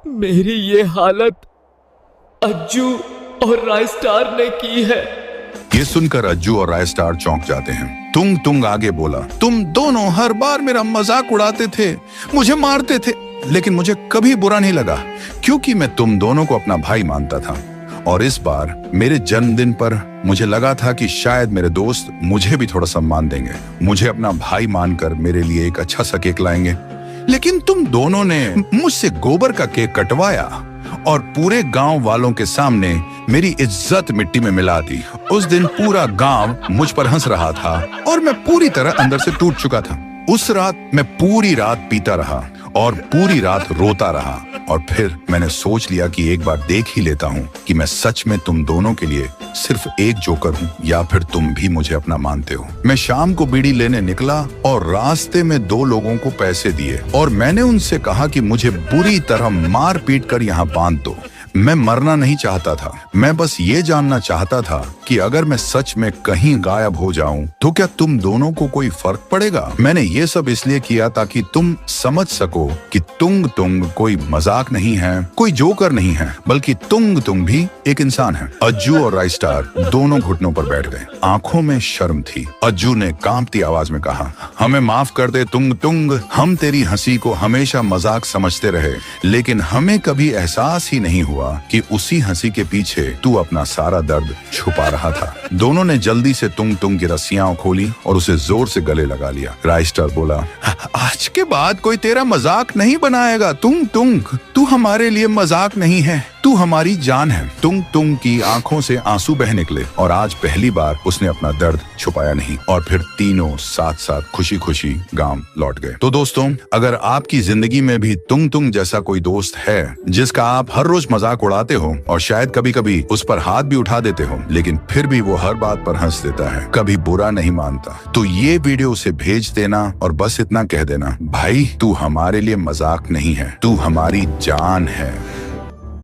मेरी ये हालत अज्जू और रायस्टार ने की है। ये सुनकर अज्जू और रायस्टार चौंक जाते हैं। तुंग आगे बोला, तुम दोनों हर बार मेरा मजाक उड़ाते थे, मुझे मारते थे, लेकिन मुझे कभी बुरा नहीं लगा क्योंकि मैं तुम दोनों को अपना भाई मानता था। और इस बार मेरे जन्मदिन पर मुझे लगा था कि शायद मेरे दोस्त मुझे भी थोड़ा सम्मान देंगे, मुझे अपना भाई मानकर मेरे लिए एक अच्छा सा केक लाएंगे। लेकिन तुम दोनों ने मुझसे गोबर का केक कटवाया और पूरे गांव वालों के सामने मेरी इज्जत मिट्टी में मिला दी। उस दिन पूरा गांव मुझ पर हंस रहा था और मैं पूरी तरह अंदर से टूट चुका था। उस रात मैं पूरी रात पीता रहा और पूरी रात रोता रहा और फिर मैंने सोच लिया कि एक बार देख ही लेता हूँ कि मैं सच में तुम दोनों के लिए सिर्फ एक जोकर हूँ या फिर तुम भी मुझे अपना मानते हो। मैं शाम को बीड़ी लेने निकला और रास्ते में 2 लोगों को पैसे दिए और मैंने उनसे कहा कि मुझे बुरी तरह मार पीट कर यहाँ बांध दो। मैं मरना नहीं चाहता था, मैं बस ये जानना चाहता था कि अगर मैं सच में कहीं गायब हो जाऊं तो क्या तुम दोनों को कोई फर्क पड़ेगा। मैंने ये सब इसलिए किया ताकि तुम समझ सको कि तुंग कोई मजाक नहीं है, कोई जोकर नहीं है, बल्कि तुंग भी एक इंसान है। अज्जू और रायस्टार दोनों घुटनों पर बैठ गए, आंखों में शर्म थी। अज्जू ने कांपती आवाज में कहा, हमें माफ कर दे तुंग, हम तेरी हंसी को हमेशा मजाक समझते रहे, लेकिन हमें कभी एहसास ही नहीं हुआ कि उसी हंसी के पीछे तू अपना सारा दर्द छुपा रहा था। दोनों ने जल्दी से तुंग की रस्सियां खोली और उसे जोर से गले लगा लिया। रायस्टार बोला, आज के बाद कोई तेरा मजाक नहीं बनाएगा तुंग, तू हमारे लिए मजाक नहीं है, तू हमारी जान है। तुंग की आंखों से आंसू बह निकले और आज पहली बार उसने अपना दर्द छुपाया नहीं और फिर तीनों साथ साथ खुशी गांव लौट गए। तो दोस्तों, अगर आपकी जिंदगी में भी तुंग जैसा कोई दोस्त है जिसका आप हर रोज मजाक उड़ाते हो और शायद कभी उस पर हाथ भी उठा देते हो, लेकिन फिर भी वो हर बात पर हंस देता है, कभी बुरा नहीं मानता, तो ये वीडियो उसे भेज देना और बस इतना कह देना, भाई तू हमारे लिए मजाक नहीं है, तू हमारी जान है।